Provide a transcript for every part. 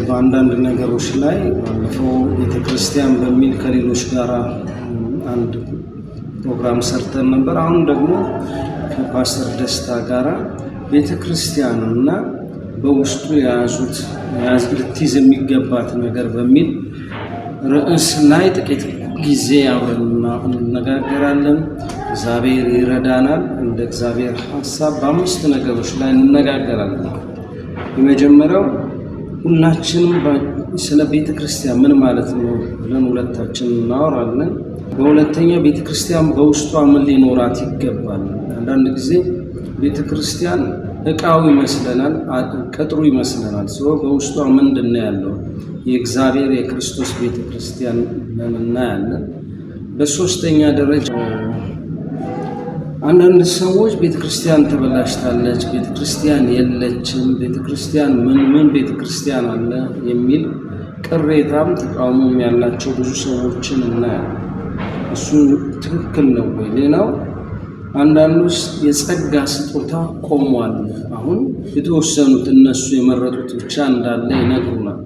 በአንዳንድ ነገሮች ላይ ባለፈው ቤተክርስቲያን በሚል ከሌሎች ጋር አንድ ፕሮግራም ሰርተን ነበር። አሁን ደግሞ ከፓስተር ደስታ ጋራ ቤተክርስቲያንና በውስጡ የያዙት ልትይዝ የሚገባት ነገር በሚል ርዕስ ላይ ጥቂት ጊዜ አብረን እንነጋገራለን። እግዚአብሔር ይረዳናል። እንደ እግዚአብሔር ሐሳብ በአምስት ነገሮች ላይ እንነጋገራለን። የመጀመሪያው ሁላችንም ስለ ቤተ ክርስቲያን ምን ማለት ነው ብለን ሁለታችን እናወራለን። በሁለተኛ ቤተ ክርስቲያን በውስጧ ምን ሊኖራት ይገባል። አንዳንድ ጊዜ ቤተ ክርስቲያን እቃው ይመስለናል፣ ቅጥሩ ይመስለናል። በውስጧ ምንድን ነው ያለው? የእግዚአብሔር የክርስቶስ ቤተ ክርስቲያን ብለን እናያለን። በሶስተኛ ደረጃ አንዳንድ ሰዎች ቤተክርስቲያን ተበላሽታለች፣ ቤተክርስቲያን የለችም፣ ቤተክርስቲያን ምን ቤተክርስቲያን አለ የሚል ቅሬታም ተቃውሞም ያላቸው ብዙ ሰዎችን እናያለን። እሱ ትክክል ነው ወይ? ሌላው አንዳንዶች የጸጋ ስጦታ ቆሟል። አሁን የተወሰኑት እነሱ የመረጡት ብቻ እንዳለ ይነግሩናል።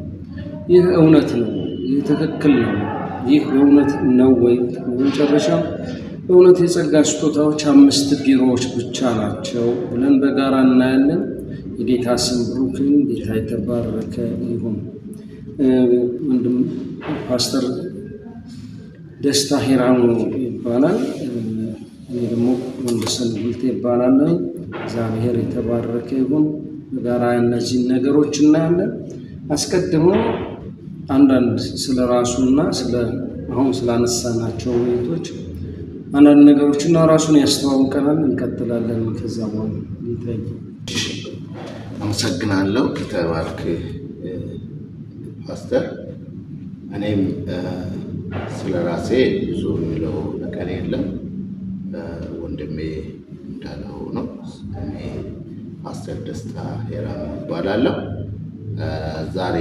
ይህ እውነት ነው? ይህ ትክክል ነው? ይህ እውነት ነው ወይ? በመጨረሻ በእውነት የጸጋ ስጦታዎች 5 ቢሮዎች ብቻ ናቸው ብለን በጋራ እናያለን። የጌታ ስም ብሩክ ይሁን። ጌታ የተባረከ ይሁን። ወንድም ፓስተር ደስታ ሂራሙ ይባላል። እኔ ደግሞ ወንደሰን ጉልቴ ይባላለሁ። እግዚአብሔር የተባረከ ይሁን። በጋራ እነዚህን ነገሮች እናያለን። አስቀድሞ አንዳንድ ስለ ራሱና አሁን ስላነሳናቸው ውይይቶች አንዳንድ ነገሮችና ራሱን ያስተዋውቀናል። እንቀጥላለን። ከዛ በኋላ አመሰግናለሁ። ከተባረክ ፓስተር። እኔም ስለ ራሴ ብዙ የሚለው ነገር የለም። ወንድሜ እንዳለው ነው። እኔ ፓስተር ደስታ ሂራሙ እባላለሁ። ዛሬ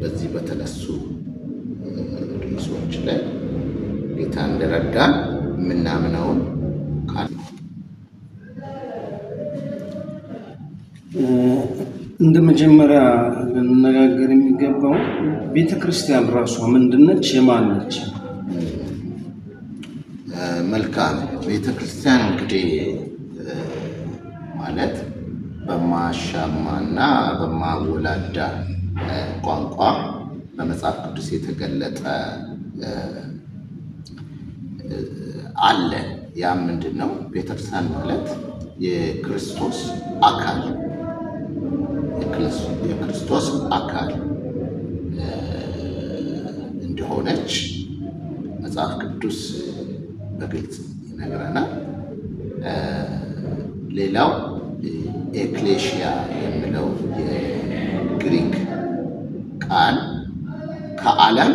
በዚህ በተነሱ ርዕሶች ላይ ጌታ እንደረዳን የምናምነውን ቃል እንደ መጀመሪያ ልንነጋገር የሚገባው ቤተ ክርስቲያን ራሷ ምንድነች? የማን ነች? መልካም። ቤተ ክርስቲያን እንግዲህ ማለት በማሻማና በማወላዳ ቋንቋ በመጽሐፍ ቅዱስ የተገለጠ አለ። ያ ምንድን ነው? ቤተክርስቲያን ማለት የክርስቶስ አካል እንደሆነች መጽሐፍ ቅዱስ በግልጽ ይነግረናል። ሌላው ኤክሌሽያ የሚለው የግሪክ ቃል ከዓለም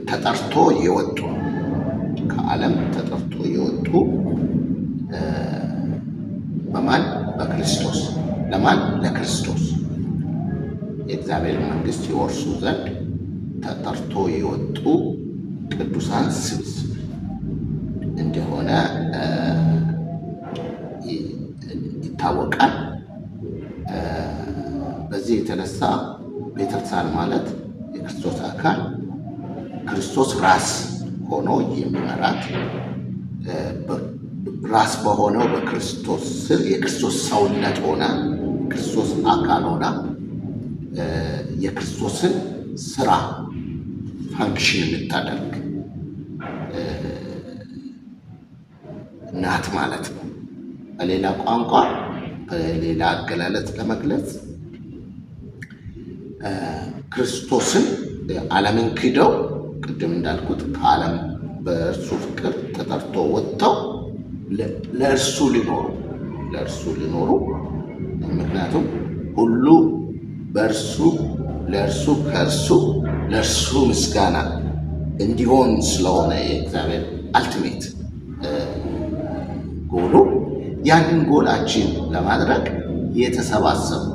ተጠርቶ የወጡ በማን? በክርስቶስ። ለማን? ለክርስቶስ የእግዚአብሔር መንግስት ይወርሱ ዘንድ ተጠርቶ የወጡ ቅዱሳን ስብስብ እንደሆነ ይታወቃል። በዚህ የተነሳ ቤተክርስቲያን ማለት የክርስቶስ አካል፣ ክርስቶስ ራስ ሆኖ የሚመራት ራስ በሆነው በክርስቶስ ስር የክርስቶስ ሰውነት ሆና ክርስቶስ አካል ሆና የክርስቶስን ስራ ፋንክሽን የምታደርግ ናት ማለት ነው። በሌላ ቋንቋ በሌላ አገላለጽ ለመግለጽ ክርስቶስን ዓለምን ክደው ቅድም እንዳልኩት ከዓለም በእርሱ ፍቅር ተጠርቶ ወጥተው ለእርሱ ሊኖሩ ምክንያቱም ሁሉ በእርሱ ለእርሱ ከእርሱ ለእርሱ ምስጋና እንዲሆን ስለሆነ የእግዚአብሔር አልቲሜት ጎሉ ያንን ጎላችን ለማድረግ የተሰባሰቡ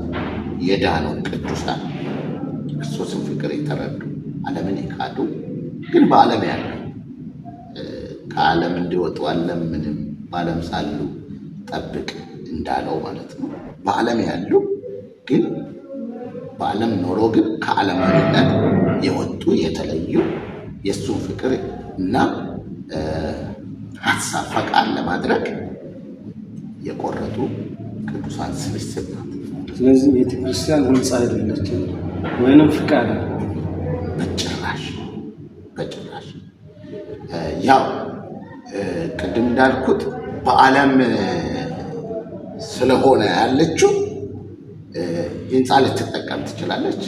የዳኑ ቅዱሳን ክርስቶስን ፍቅር የተረዱ ዓለምን የካዱ ግን በዓለም ያሉ ከዓለም እንዲወጡ አልለምንም በዓለም ሳሉ ጠብቅ እንዳለው ማለት ነው። በዓለም ያሉ ግን በዓለም ኖሮ ግን ከዓለማዊነት የወጡ የተለዩ የእሱን ፍቅር እና ሀሳብ ፈቃድ ለማድረግ የቆረጡ ቅዱሳን ስብስብ ናት። ስለዚህ ቤተክርስቲያን ህንፃ አይደለችም ወይንም ፍቃድ በጭራሽ። ያው ቅድም እንዳልኩት በዓለም ስለሆነ ያለችው ህንፃ ልትጠቀም ትችላለች፣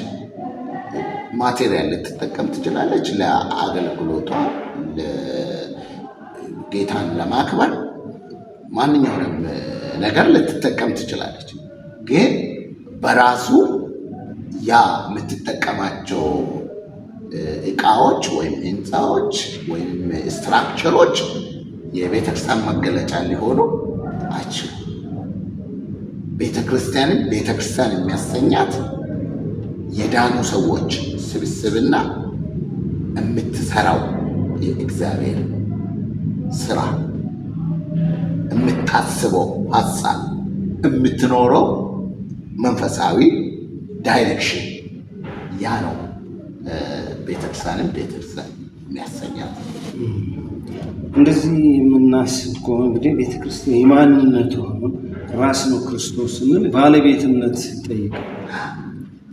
ማቴሪያል ልትጠቀም ትችላለች፣ ለአገልግሎቷ ጌታን ለማክበር ማንኛውንም ነገር ልትጠቀም ትችላለች። ግን በራሱ ያ የምትጠቀማቸው እቃዎች ወይም ህንፃዎች ወይም ስትራክቸሮች የቤተክርስቲያን መገለጫ ሊሆኑ አይችሉም። ቤተክርስቲያንን ቤተክርስቲያን የሚያሰኛት የዳኑ ሰዎች ስብስብና የምትሰራው የእግዚአብሔር ስራ፣ የምታስበው ሀሳብ፣ የምትኖረው መንፈሳዊ ዳይሬክሽን ያ ነው ቤተክርስቲያንን ቤተክርስቲያን የሚያሰኛት። እንደዚህ የምናስብ ከሆነ እንግዲህ ቤተክርስቲያን የማንነቱ ራስ ነው ክርስቶስ ስንል ባለቤትነት ይጠይቃል።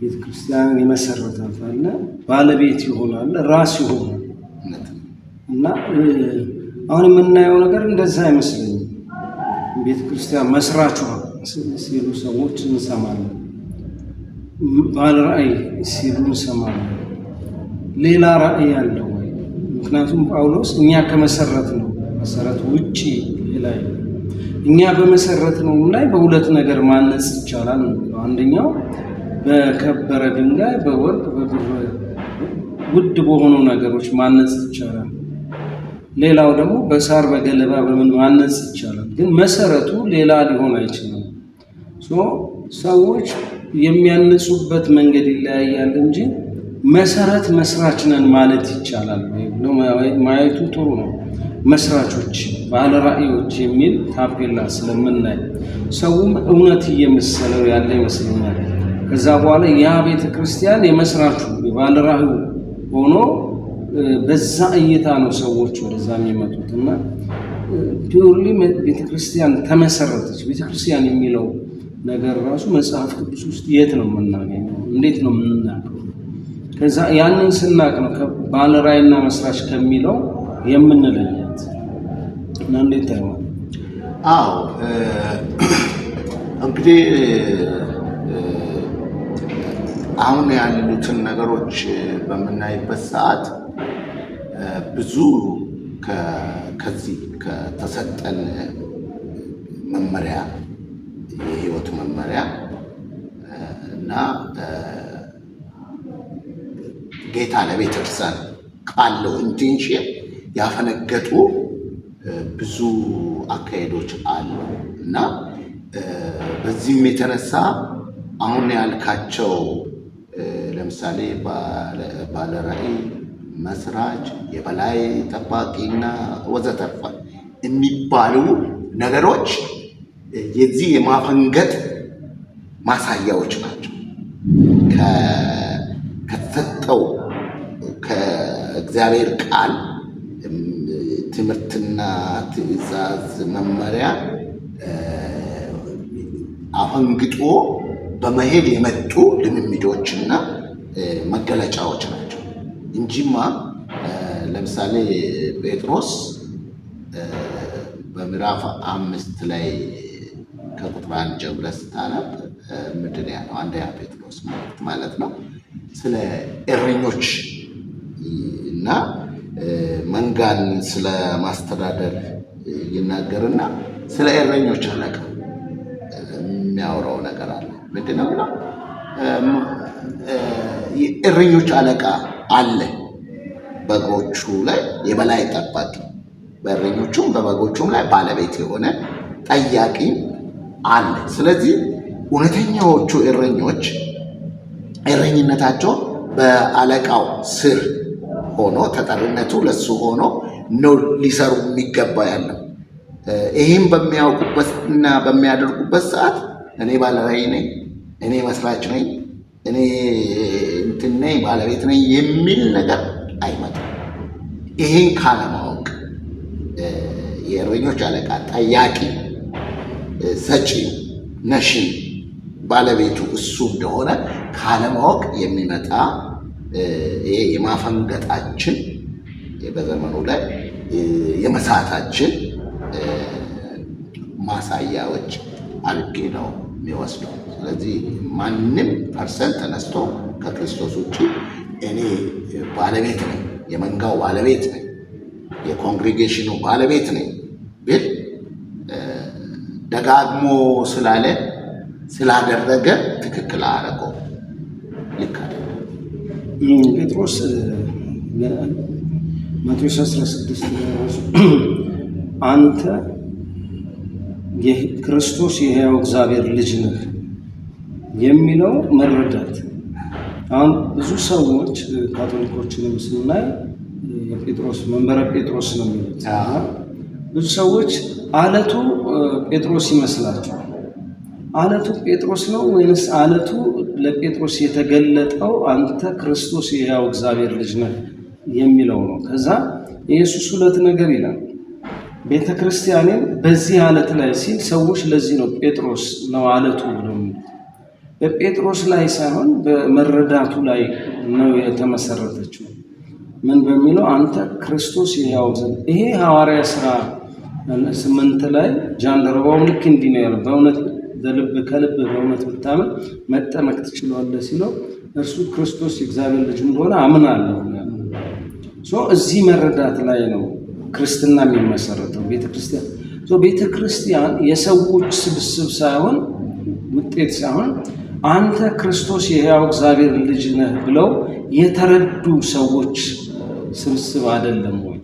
ቤተክርስቲያንን የመሰረታት አለ፣ ባለቤት ይሆናል፣ ራስ ይሆናል እና አሁን የምናየው ነገር እንደዛ አይመስለኝም። ቤተክርስቲያን መስራቿ ሲሉ ሰዎች እንሰማለን፣ ባለ ራእይ ሲሉ እንሰማለን። ሌላ ራእይ ያለው ወይ? ምክንያቱም ጳውሎስ እኛ ከመሰረት ነው መሰረት ውጪ ሌላ እኛ በመሰረት ነው ላይ በሁለት ነገር ማነጽ ይቻላል። አንደኛው በከበረ ድንጋይ፣ በወርቅ፣ በብር ውድ በሆኑ ነገሮች ማነጽ ይቻላል። ሌላው ደግሞ በሳር በገለባ በምን ማነጽ ይቻላል። ግን መሰረቱ ሌላ ሊሆን አይችልም። ሰዎች የሚያነጹበት መንገድ ይለያያል እንጂ መሰረት መስራች ነን ማለት ይቻላል ማየቱ ጥሩ ነው። መስራቾች ባለ ራእዮች የሚል ታፔላ ስለምናይ ሰውም እውነት እየመሰለው ያለ ይመስለኛል። ከዛ በኋላ ያ ቤተ ክርስቲያን የመስራቹ የባለ ራእዩ ሆኖ በዛ እይታ ነው ሰዎች ወደዛ የሚመጡት እና ፒውርሊ ቤተ ክርስቲያን ተመሰረተች። ቤተ ክርስቲያን የሚለው ነገር ራሱ መጽሐፍ ቅዱስ ውስጥ የት ነው የምናገኘው? እንዴት ነው የምናውቀው? ከዛ ያንን ስናቅ ነው ባለ ራእይና መስራች ከሚለው የምንለያት እና እንዴት ታይዋል? አዎ እንግዲህ አሁን ያሉትን ነገሮች በምናይበት ሰዓት ብዙ ከዚህ ከተሰጠን መመሪያ የህይወት መመሪያ እና ጌታ ለቤተክርስቲያን ካለው ኢንቴንሽን ያፈነገጡ ብዙ አካሄዶች አሉ እና በዚህም የተነሳ አሁን ያልካቸው ለምሳሌ ባለ ራእይ፣ መስራች፣ የበላይ ጠባቂና ወዘተርፈ የሚባሉ ነገሮች የዚህ የማፈንገጥ ማሳያዎች ናቸው። ከተሰጠው ከእግዚአብሔር ቃል ትምህርትና ትእዛዝ መመሪያ አፈንግጦ በመሄድ የመጡ ልምምዶችና መገለጫዎች ናቸው እንጂማ ለምሳሌ ጴጥሮስ በምዕራፍ 5 ላይ ከቁጥር 1 ጀምረህ ስታነብ ምንድን ያለው? አንደኛ ጴጥሮስ ማለት ነው ስለ እረኞች እና መንጋን ስለ ማስተዳደር ይናገርና ስለ እረኞች አለቃ የሚያወራው ነገር አለ። ምንድን ነው? እረኞች አለቃ አለ፣ በጎቹ ላይ የበላይ ጠባቂ፣ በእረኞቹም በበጎቹም ላይ ባለቤት የሆነ ጠያቂ አለ። ስለዚህ እውነተኛዎቹ እረኞች እረኝነታቸው በአለቃው ስር ሆኖ ተጠሪነቱ ለሱ ሆኖ ነው ሊሰሩ የሚገባ ያለው። ይህም በሚያውቁበት እና በሚያደርጉበት ሰዓት እኔ ባለራዕይ ነኝ፣ እኔ መስራች ነኝ፣ እኔ እንትን ነኝ ባለቤት ነኝ የሚል ነገር አይመጣም። ይሄን ካለማወቅ የእረኞች አለቃ ጠያቂ፣ ሰጪ፣ ነሺ ባለቤቱ እሱ እንደሆነ ካለማወቅ የሚመጣ ይሄ የማፈንገጣችን በዘመኑ ላይ የመሳታችን ማሳያዎች አድርጌ ነው የሚወስደው። ስለዚህ ማንም ፐርሰንት ተነስቶ ከክርስቶስ ውጭ እኔ ባለቤት ነኝ፣ የመንጋው ባለቤት ነኝ፣ የኮንግሪጌሽኑ ባለቤት ነኝ ብል ደጋግሞ ስላለ ስላደረገ ትክክል አደረገው፣ ልክ አይደለም። ጴጥሮስ ማቴዎስ 16 አንተ የክርስቶስ የሕያው እግዚአብሔር ልጅ ነህ የሚለው መረዳት። አሁን ብዙ ሰዎች ካቶሊኮችንም ስናይ የጴጥሮስ መንበረ ጴጥሮስ ነው የሚሉት። ብዙ ሰዎች አለቱ ጴጥሮስ ይመስላቸዋል። አለቱ ጴጥሮስ ነው ወይንስ አለቱ ለጴጥሮስ የተገለጠው አንተ ክርስቶስ የሕያው እግዚአብሔር ልጅ ነህ የሚለው ነው? ከዛ ኢየሱስ ሁለት ነገር ይላል። ቤተ ክርስቲያንን በዚህ አለት ላይ ሲል ሰዎች ለዚህ ነው ጴጥሮስ ነው አለቱ ብለው በጴጥሮስ ላይ ሳይሆን በመረዳቱ ላይ ነው የተመሰረተችው። ምን በሚለው አንተ ክርስቶስ የሕያው እግዚአብሔር። ይሄ ሐዋርያ ሥራ 8 ላይ ጃንደረባው ልክ እንዲህ ነው ያለው፣ በእውነት በልብ ከልብ በእውነት ብታምን መጠመቅ ትችላለህ ሲለው እርሱ ክርስቶስ የእግዚአብሔር ልጅ እንደሆነ አምናለሁ። እዚህ መረዳት ላይ ነው ክርስትና የሚመሰረተው። ቤተክርስቲያን የሰዎች ስብስብ ሳይሆን ውጤት ሳይሆን አንተ ክርስቶስ የሕያው እግዚአብሔር ልጅ ነህ ብለው የተረዱ ሰዎች ስብስብ አይደለም ወይ?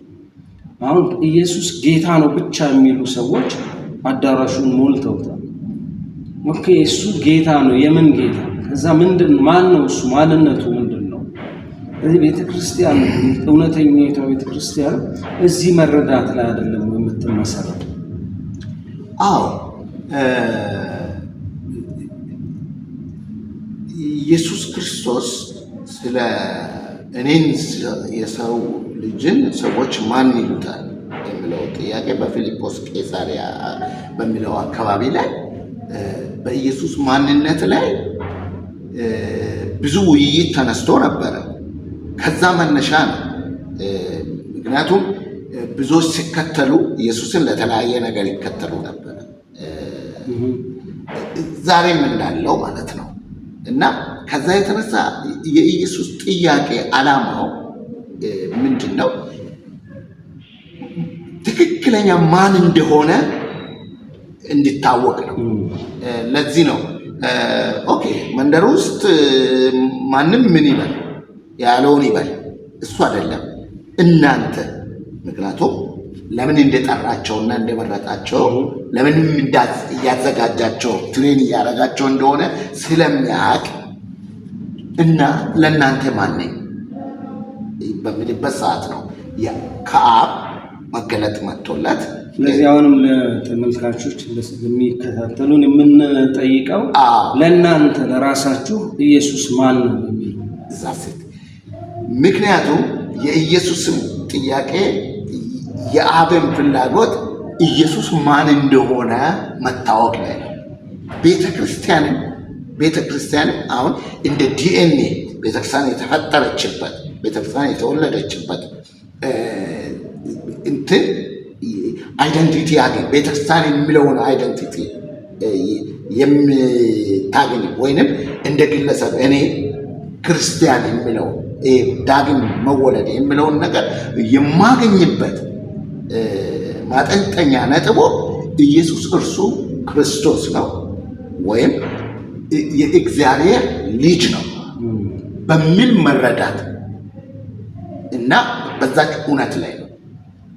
አሁን ኢየሱስ ጌታ ነው ብቻ የሚሉ ሰዎች አዳራሹን ሞልተውታል። ኦኬ እሱ ጌታ ነው፣ የምን ጌታ? ከዛ ማን ነው እሱ? ማንነቱ ምንድን ነው? ስለዚህ ቤተክርስቲያን እውነተኛይቷ ቤተክርስቲያን እዚህ መረዳት ላይ አይደለም የምትመሰረተው። አዎ ኢየሱስ ክርስቶስ ስለ እኔን የሰው ልጅን ሰዎች ማን ይሉታል የሚለው ጥያቄ በፊልጶስ ቄሳሪያ በሚለው አካባቢ ላይ በኢየሱስ ማንነት ላይ ብዙ ውይይት ተነስቶ ነበረ። ከዛ መነሻ ነው። ምክንያቱም ብዙዎች ሲከተሉ ኢየሱስን ለተለያየ ነገር ይከተሉ ነበረ፣ ዛሬም እንዳለው ማለት ነው። እና ከዛ የተነሳ የኢየሱስ ጥያቄ ዓላማው ምንድን ነው? ትክክለኛ ማን እንደሆነ እንዲታወቅ ነው። ለዚህ ነው ኦኬ መንደር ውስጥ ማንም ምን ይበል ያለውን ይበል፣ እሱ አይደለም እናንተ። ምክንያቱም ለምን እንደጠራቸውና እንደመረጣቸው ለምንም እያዘጋጃቸው ትሬን እያደረጋቸው እንደሆነ ስለሚያውቅ እና ለእናንተ ማን ነኝ በሚልበት ሰዓት ነው ከአብ መገለጥ መጥቶለት። ስለዚህ አሁንም ለተመልካቾች የሚከታተሉን የምንጠይቀው ለእናንተ ለራሳችሁ ኢየሱስ ማን ነው የሚለው እዛ ሴት። ምክንያቱም የኢየሱስም ጥያቄ የአብን ፍላጎት ኢየሱስ ማን እንደሆነ መታወቅ ላይ ነው። ቤተክርስቲያንን አሁን እንደ ዲኤንኤ ቤተክርስቲያን የተፈጠረችበት ቤተክርስቲያን የተወለደችበት እንትን አይደንቲቲ ያገኝ ቤተክርስቲያን የሚለውን አይደንቲቲ የምታገኝ ወይንም እንደ ግለሰብ እኔ ክርስቲያን የሚለው ዳግም መወለድ የሚለውን ነገር የማገኝበት ማጠንጠኛ ነጥቦ ኢየሱስ እርሱ ክርስቶስ ነው ወይም የእግዚአብሔር ልጅ ነው በሚል መረዳት እና በዛች እውነት ላይ ነው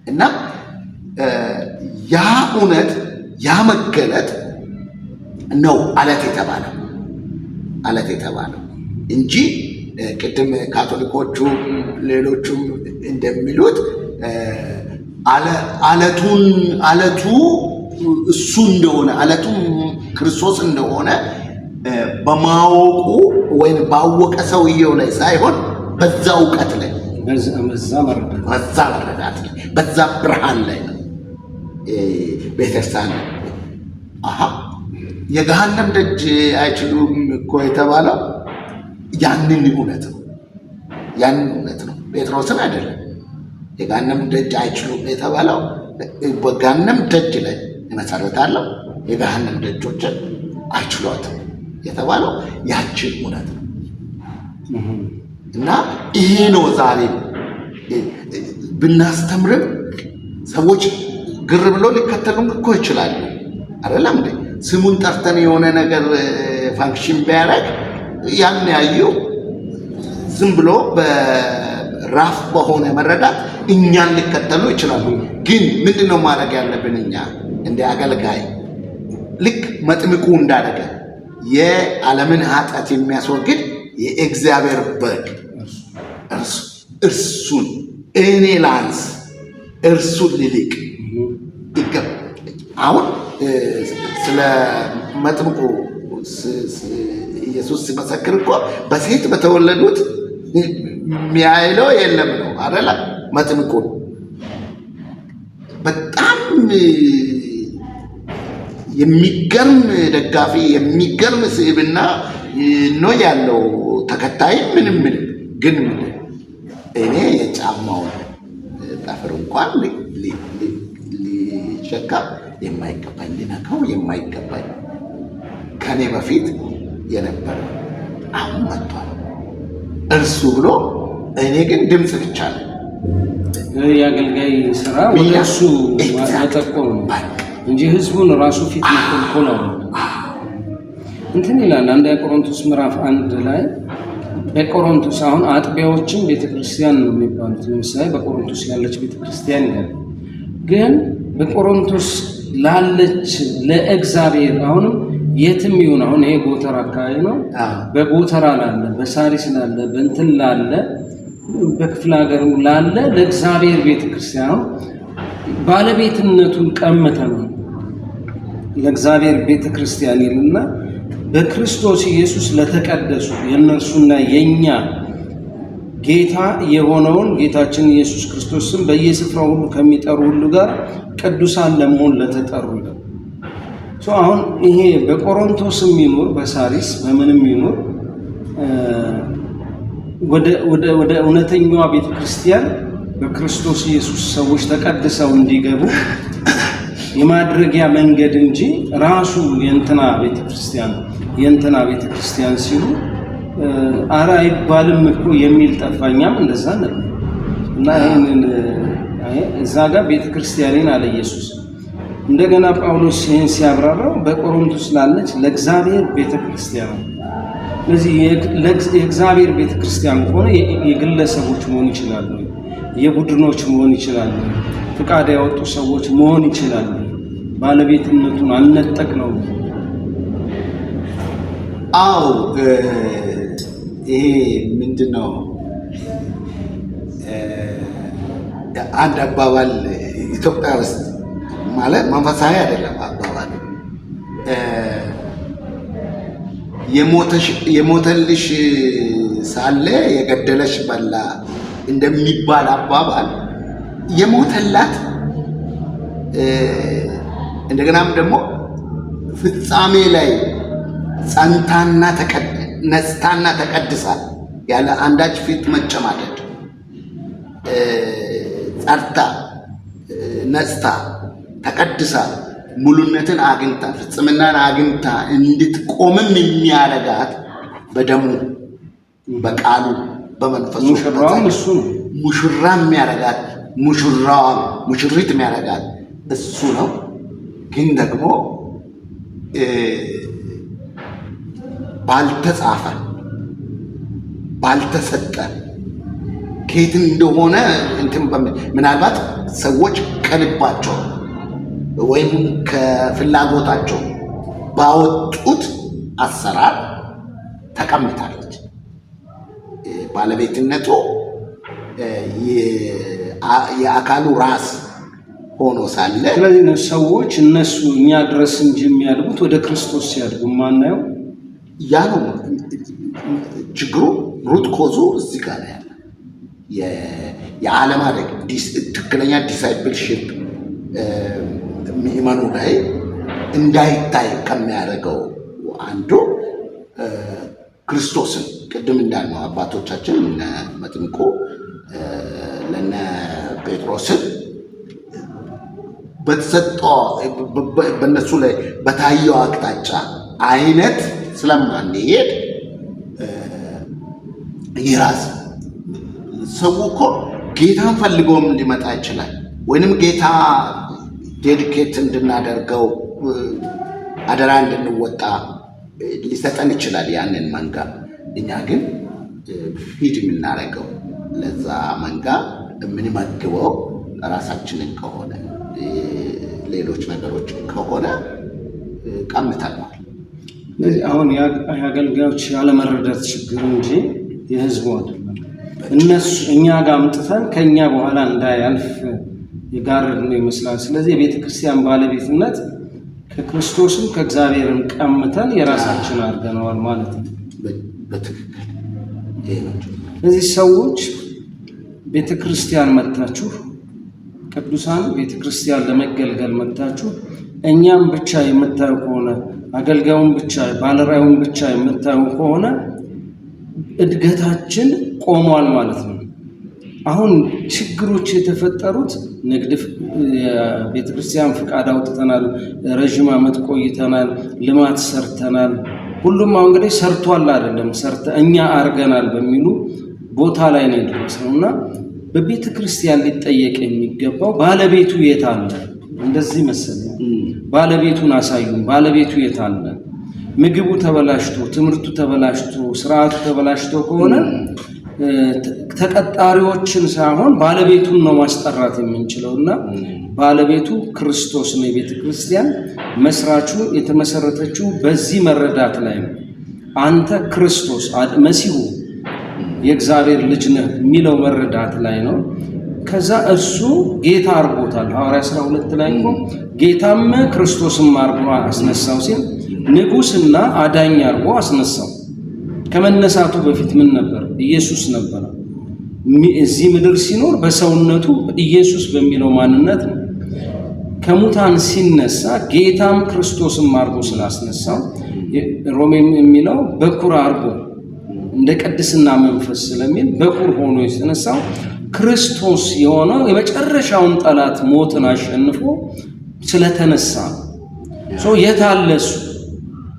እና ያ እውነት ያ መገለጥ ነው አለት የተባለው እንጂ ቅድም ካቶሊኮቹ ሌሎቹም እንደሚሉት አለቱ እሱ እንደሆነ አለቱ ክርስቶስ እንደሆነ በማወቁ ወይም ባወቀ ሰውየው ላይ ሳይሆን በዛ እውቀት ላይ በዛ መረዳት ላይ በዛ ብርሃን ላይ ነው ቤተክርስቲያን የገሃነም ደጅ አይችሉም እኮ የተባለው ያንን እውነት ነው። ጴጥሮስን አይደለም። የገሃነም ደጅ አይችሉም የተባለው በገሃነም ደጅ ላይ እመሰርታለሁ የገሃነም ደጆችን አይችሏትም የተባለው ያችን እውነት ነው። እና ይሄ ነው ዛሬ ብናስተምርም ሰዎች ግር ብለው ሊከተሉም እኮ ይችላሉ አይደለም እንዴ? ስሙን ጠርተን የሆነ ነገር ፋንክሽን ቢያደርግ ያን ያዩ ዝም ብሎ በራፍ በሆነ መረዳት እኛን ሊከተሉ ይችላሉ። ግን ምንድነው ማድረግ ያለብን እኛ እንደ አገልጋይ? ልክ መጥምቁ እንዳደረገ የዓለምን ኃጢአት የሚያስወግድ የእግዚአብሔር በግ እርሱን እኔ ላንስ እርሱን ልልቅ ይገባል። አሁን ስለ መጥምቁ ኢየሱስ ሲመሰክር እኮ በሴት በተወለዱት የሚያይለው የለም ነው አይደለ? መጥምቁ በጣም የሚገርም ደጋፊ የሚገርም ስብዕና ነው ያለው ተከታይ ምንም ግን እኔ የጫማውን ጠፍር እንኳን ሊሸከም የማይገባኝ ሊነካው የማይገባኝ ከኔ በፊት የነበረ አሁን መጥቷል እርሱ ብሎ እኔ ግን ድምፅ ብቻ ነው። የአገልጋይ ስራ ወደ እሱ ማጠቆም እንጂ ህዝቡን ራሱ ፊት መኮልኮል አለ። እንትን ይላል አንደኛ ቆሮንቶስ ምዕራፍ 1 ላይ በቆሮንቶስ አሁን አጥቢያዎችም ቤተክርስቲያን ነው የሚባሉት። ለምሳሌ በቆሮንቶስ ያለች ቤተክርስቲያን ይላል። ግን በቆሮንቶስ ላለች ለእግዚአብሔር አሁንም የትም ይሁን አሁን ይሄ ጎተራ አካባቢ ነው። በጎተራ ላለ በሳሪስ ላለ በእንትን ላለ በክፍለ ሀገር ላለ ለእግዚአብሔር ቤተክርስቲያን ባለቤትነቱን ቀመተ ነው ለእግዚአብሔር ቤተክርስቲያን ይልና በክርስቶስ ኢየሱስ ለተቀደሱ የእነርሱና የኛ ጌታ የሆነውን ጌታችን ኢየሱስ ክርስቶስን በየስፍራው ሁሉ ከሚጠሩ ሁሉ ጋር ቅዱሳን ለመሆን ለተጠሩ ነው። አሁን ይሄ በቆሮንቶስም ይኖር በሳሪስ በምንም ይኖር ወደ እውነተኛዋ ቤተክርስቲያን በክርስቶስ ኢየሱስ ሰዎች ተቀድሰው እንዲገቡ የማድረጊያ መንገድ እንጂ ራሱ የእንትና ቤተክርስቲያን ሲሉ አራ አይባልም እኮ የሚል ጠፋኛም እንደዛ ነበር። እና ይሄንን እዛ ጋር ቤተክርስቲያንን አለ ኢየሱስ። እንደገና ጳውሎስ ይሄን ሲያብራራው በቆሮንቶስ ላለች ለእግዚአብሔር ቤተክርስቲያን ነው። ስለዚህ የእግዚአብሔር ቤተክርስቲያን ከሆነ የግለሰቦች መሆን ይችላሉ፣ የቡድኖች መሆን ይችላሉ፣ ፍቃድ ያወጡ ሰዎች መሆን ይችላሉ። ባለቤትነቱን አልነጠቅ ነው። አው ይሄ ምንድነው አንድ አባባል ኢትዮጵያ ውስጥ ማለት መንፈሳዊ አይደለም አባባል የሞተልሽ ሳለ የገደለሽ በላ እንደሚባል አባባል የሞተላት እንደገናም ደግሞ ፍጻሜ ላይ ጸንታና ነጽታና ተቀድሳ ያለ አንዳች ፊት መጨማደድ ጸርታ ነጽታ ተቀድሳ ሙሉነትን አግኝታ ፍጽምናን አግኝታ እንድትቆምም የሚያረጋት በደሙ በቃሉ በመንፈሱ ሙሽራ የሚያረጋት ሙሽሪት የሚያረጋት እሱ ነው። ግን ደግሞ ባልተጻፈ ባልተሰጠ ከየት እንደሆነ እንትን ምናልባት ሰዎች ከልባቸው ወይም ከፍላጎታቸው ባወጡት አሰራር ተቀምጣለች። ባለቤትነቱ የአካሉ ራስ ሆኖ ሳለ ስለዚህ ሰዎች እነሱ እኛ ድረስ እንጂ የሚያድጉት ወደ ክርስቶስ ሲያድጉ ማናየው ያ ነው ችግሩ። ሩት ኮዙ እዚህ ጋር ነው ያለ የአለማደግ ትክክለኛ ዲሳይፕልሺፕ ምእመኑ ላይ እንዳይታይ ከሚያደርገው አንዱ ክርስቶስን ቅድም እንዳልነው አባቶቻችን እነ መጥምቁ ለነ ጴጥሮስን በተሰጠው በእነሱ ላይ በታየው አቅጣጫ አይነት ስለማንሄድ ይራስ ሰው እኮ ጌታን ፈልጎም ሊመጣ ይችላል፣ ወይንም ጌታ ዴዲኬት እንድናደርገው አደራ እንድንወጣ ሊሰጠን ይችላል ያንን መንጋ። እኛ ግን ፊድ የምናደርገው ለዛ መንጋ የምንመግበው ራሳችንን ከሆነ ሌሎች ነገሮች ከሆነ ቀምተናል። አሁን የአገልጋዮች ያለመረዳት ችግር እንጂ የህዝቡ አይደለም። እነሱ እኛ ጋር አምጥተን ከኛ በኋላ እንዳያልፍ የጋረድ ነው ይመስላል። ስለዚህ የቤተ ክርስቲያን ባለቤትነት ከክርስቶስም ከእግዚአብሔርም ቀምተን የራሳችን አድርገነዋል ማለት ነው። በትክክል ስለዚህ ሰዎች ቤተ ክርስቲያን መጥታችሁ ቅዱሳን ቤተ ክርስቲያን ለመገልገል መጥታችሁ እኛም ብቻ የምታዩ ከሆነ አገልጋዩን ብቻ ባለራዩን ብቻ የምታዩ ከሆነ እድገታችን ቆሟል ማለት ነው። አሁን ችግሮች የተፈጠሩት ንግድ ቤተ ክርስቲያን ፍቃድ አውጥተናል፣ ረጅም ዓመት ቆይተናል፣ ልማት ሰርተናል። ሁሉም አሁን እንግዲህ ሰርቷል አይደለም እኛ አርገናል በሚሉ ቦታ ላይ ነው የደረስነውና በቤተ ክርስቲያን ሊጠየቅ የሚገባው ባለቤቱ የት አለ? እንደዚህ መሰለኝ ባለቤቱን አሳዩን። ባለቤቱ የት አለ? ምግቡ ተበላሽቶ፣ ትምህርቱ ተበላሽቶ፣ ስርዓቱ ተበላሽቶ ከሆነ ተቀጣሪዎችን ሳይሆን ባለቤቱን ነው ማስጠራት የምንችለውና ባለቤቱ ክርስቶስ ነው። የቤተ ክርስቲያን መስራቹ የተመሰረተችው በዚህ መረዳት ላይ ነው። አንተ ክርስቶስ መሲሁ የእግዚአብሔር ልጅ ነህ የሚለው መረዳት ላይ ነው። ከዛ እሱ ጌታ አርጎታል። ሐዋርያ 12 ላይ እኮ ጌታም ክርስቶስም አርጎ አስነሳው ሲል ንጉስና አዳኝ አርጎ አስነሳው። ከመነሳቱ በፊት ምን ነበር? ኢየሱስ ነበር። እዚህ ምድር ሲኖር በሰውነቱ ኢየሱስ በሚለው ማንነት ነው። ከሙታን ሲነሳ ጌታም ክርስቶስም አርጎ ስላስነሳው ሮሜም የሚለው በኩር አርጎ እንደ ቅድስና መንፈስ ስለሚል በኩር ሆኖ የተነሳው ክርስቶስ የሆነው የመጨረሻውን ጠላት ሞትን አሸንፎ ስለተነሳ የታለ እሱ?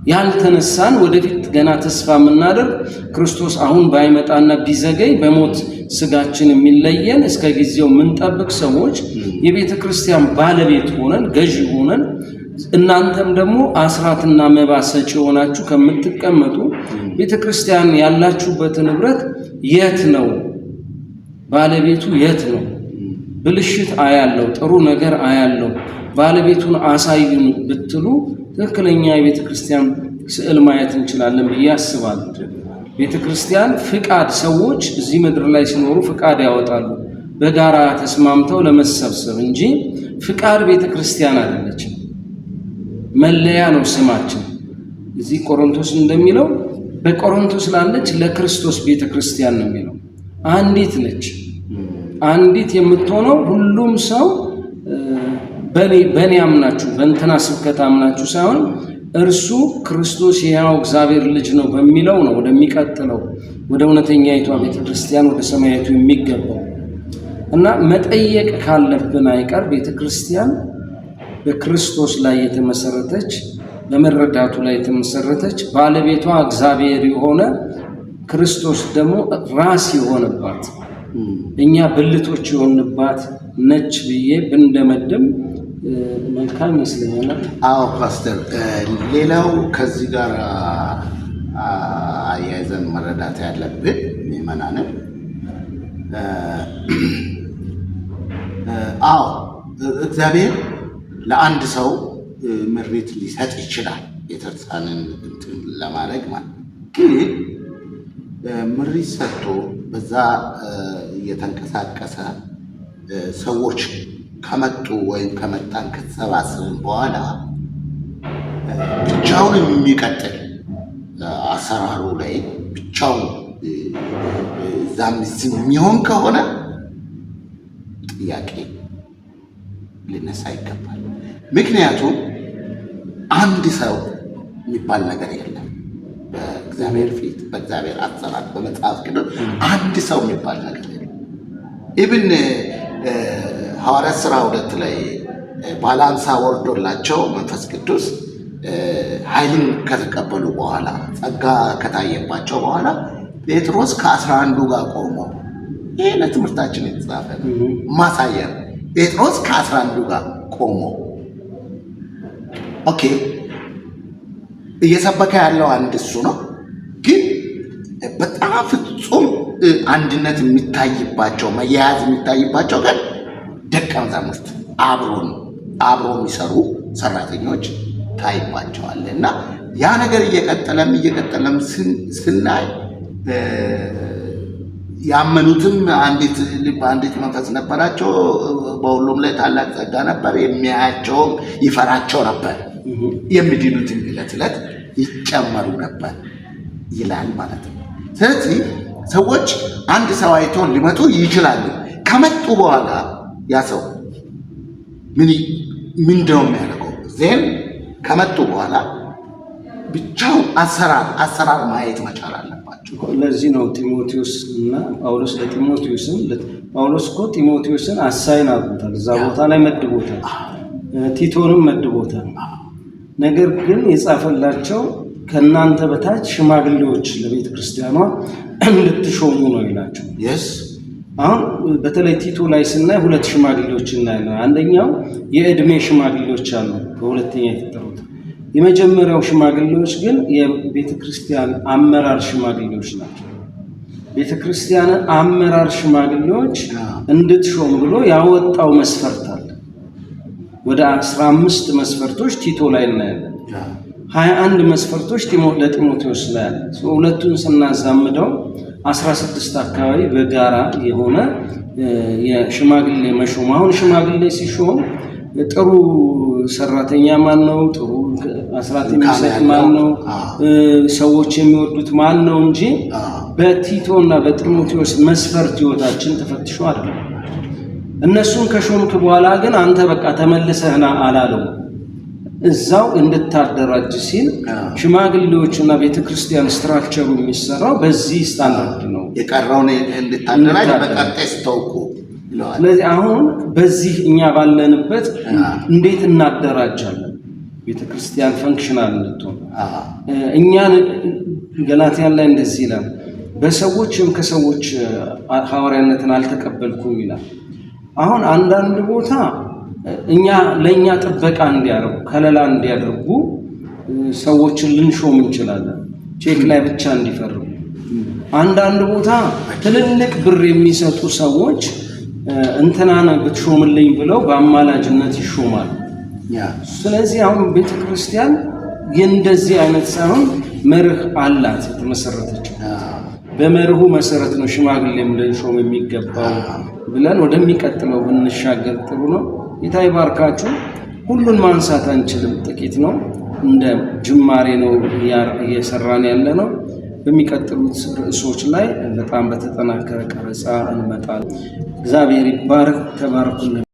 ያልተነሳን ወደፊት ገና ተስፋ የምናደርግ ክርስቶስ አሁን ባይመጣና ቢዘገይ በሞት ስጋችን የሚለየን እስከ ጊዜው የምንጠብቅ ሰዎች የቤተ ክርስቲያን ባለቤት ሆነን ገዢ ሆነን እናንተም ደግሞ አስራትና መባ ሰጪ ሆናችሁ ከምትቀመጡ ቤተ ክርስቲያን ያላችሁበት ንብረት የት ነው? ባለቤቱ የት ነው? ብልሽት አያለው፣ ጥሩ ነገር አያለው፣ ባለቤቱን አሳዩን ብትሉ ትክክለኛ የቤተ ክርስቲያን ስዕል ማየት እንችላለን ብዬ አስባለሁ። ቤተ ክርስቲያን ፍቃድ፣ ሰዎች እዚህ ምድር ላይ ሲኖሩ ፍቃድ ያወጣሉ በጋራ ተስማምተው ለመሰብሰብ እንጂ ፍቃድ ቤተ ክርስቲያን አይደለችም። መለያ ነው ስማችን። እዚህ ቆሮንቶስ እንደሚለው በቆሮንቶስ ላለች ለክርስቶስ ቤተ ክርስቲያን ነው የሚለው። አንዲት ነች። አንዲት የምትሆነው ሁሉም ሰው በኔ አምናችሁ በእንትና ስብከት አምናችሁ ሳይሆን እርሱ ክርስቶስ የሕያው እግዚአብሔር ልጅ ነው በሚለው ነው ወደሚቀጥለው ወደ እውነተኛይቷ ቤተ ክርስቲያን ወደ ሰማያዊቱ የሚገባው እና መጠየቅ ካለብን አይቀር ቤተ ክርስቲያን በክርስቶስ ላይ የተመሰረተች በመረዳቱ ላይ የተመሰረተች ባለቤቷ እግዚአብሔር የሆነ ክርስቶስ ደግሞ ራስ የሆነባት እኛ ብልቶች የሆንባት ነች ብዬ ብንደመድም መልካም ይመስለኛል። አዎ ፓስተር፣ ሌላው ከዚህ ጋር አያይዘን መረዳት ያለብን ምዕመናንም አዎ እግዚአብሔር ለአንድ ሰው ምሪት ሊሰጥ ይችላል፣ የተርሳንን እንትን ለማድረግ ማለት ግን ምሪት ሰጥቶ በዛ እየተንቀሳቀሰ ሰዎች ከመጡ ወይም ከመጣን ከተሰባሰብን በኋላ ብቻውን የሚቀጥል አሰራሩ ላይ ብቻው ዛም የሚሆን ከሆነ ጥያቄ ሊነሳ ይገባል። ምክንያቱም አንድ ሰው የሚባል ነገር የለም በእግዚአብሔር ፊት፣ በእግዚአብሔር አሰራር፣ በመጽሐፍ ቅዱስ አንድ ሰው የሚባል ነገር የለም። ኢብን ሐዋርያት ሥራ 2 ላይ ባላንሳ ወርዶላቸው መንፈስ ቅዱስ ኃይልን ከተቀበሉ በኋላ ጸጋ ከታየባቸው በኋላ ጴጥሮስ ከ11 ጋር ቆሞ ይህ ለትምህርታችን የተጻፈ ማሳያ ጴጥሮስ ከ11 ጋር ቆሞ ኦኬ እየሰበከ ያለው አንድ እሱ ነው፣ ግን በጣም ፍጹም አንድነት የሚታይባቸው መያያዝ የሚታይባቸው ግን ደቀ መዛሙርት አብሮ የሚሰሩ ሰራተኞች ታይባቸዋል። እና ያ ነገር እየቀጠለም ስናይ ያመኑትም አንዲት ልብ አንዲት መንፈስ ነበራቸው። በሁሉም ላይ ታላቅ ጸጋ ነበር። የሚያያቸውም ይፈራቸው ነበር። የሚድኑትም ዕለት ዕለት ይጨመሩ ነበር ይላል ማለት ነው። ስለዚህ ሰዎች አንድ ሰው አይቶ ሊመጡ ይችላሉ። ከመጡ በኋላ ያ ሰው ምንድነው የሚያደርገው? ዜን ከመጡ በኋላ ብቻው አሰራር ማየት መቻል አለባቸው። ለዚህ ነው ጢሞቴዎስ እና ጳውሎስ ጳውሎስ እኮ ጢሞቴዎስን አሳይን አድርጎታል፣ እዛ ቦታ ላይ መድቦታል፣ ቲቶንም መድቦታል። ነገር ግን የጻፈላቸው ከእናንተ በታች ሽማግሌዎች ለቤተ ክርስቲያኗ እንድትሾሙ ነው ይላቸው። አሁን በተለይ ቲቶ ላይ ስናይ 2 ሽማግሌዎች እናያለን። አንደኛው የዕድሜ ሽማግሌዎች አሉ፣ በሁለተኛ የተጠሩት። የመጀመሪያው ሽማግሌዎች ግን የቤተ ክርስቲያን አመራር ሽማግሌዎች ናቸው። ቤተ ክርስቲያን አመራር ሽማግሌዎች እንድትሾም ብሎ ያወጣው መስፈርት አለ። ወደ 15 መስፈርቶች ቲቶ ላይ እናያለን። 21 መስፈርቶች ለጢሞቴዎስ ላይ አለ። ሁለቱን ስናዛምደው 16 አካባቢ በጋራ የሆነ የሽማግሌ መሾም። አሁን ሽማግሌ ሲሾም ጥሩ ሰራተኛ ማን ነው? ጥሩ አስራት የሚሰጥ ማን ነው? ሰዎች የሚወዱት ማን ነው? እንጂ በቲቶና በጢሞቴዎስ መስፈርት ህይወታችን ተፈትሾ አይደለም። እነሱን ከሾምክ በኋላ ግን አንተ በቃ ተመልሰህና አላለው። እዛው እንድታደራጅ ሲል ሽማግሌዎችና ቤተክርስቲያን ስትራክቸሩ የሚሰራው በዚህ ስታንዳርድ ነው። የቀረውን እንድታደራጅ በቀጣይ ስተውቁ። ስለዚህ አሁን በዚህ እኛ ባለንበት እንዴት እናደራጃለን ቤተክርስቲያን ፈንክሽናል እንድትሆን? እኛን ገላትያን ላይ እንደዚህ ይላል፣ በሰዎችም ከሰዎች ሐዋርያነትን አልተቀበልኩም ይላል። አሁን አንዳንድ ቦታ ለእኛ ጥበቃ እንዲያደርጉ ከለላ እንዲያደርጉ ሰዎችን ልንሾም እንችላለን፣ ቼክ ላይ ብቻ እንዲፈርሙ። አንዳንድ ቦታ ትልልቅ ብር የሚሰጡ ሰዎች እንትናን ብትሾምልኝ ብለው በአማላጅነት ይሾማሉ። ስለዚህ አሁን ቤተክርስቲያን የእንደዚህ አይነት ሳይሆን መርህ አላት የተመሰረተችው። በመርሁ መሰረት ነው ሽማግሌም ልንሾም የሚገባው ብለን ወደሚቀጥለው ብንሻገር ጥሩ ነው። ጌታ ይባርካችሁ። ሁሉን ማንሳት አንችልም፣ ጥቂት ነው፣ እንደ ጅማሬ ነው እየሰራን ያለ ነው። በሚቀጥሉት ርዕሶች ላይ በጣም በተጠናከረ ቀረጻ እንመጣለን። እግዚአብሔር ይባርክ። ተባረኩልን።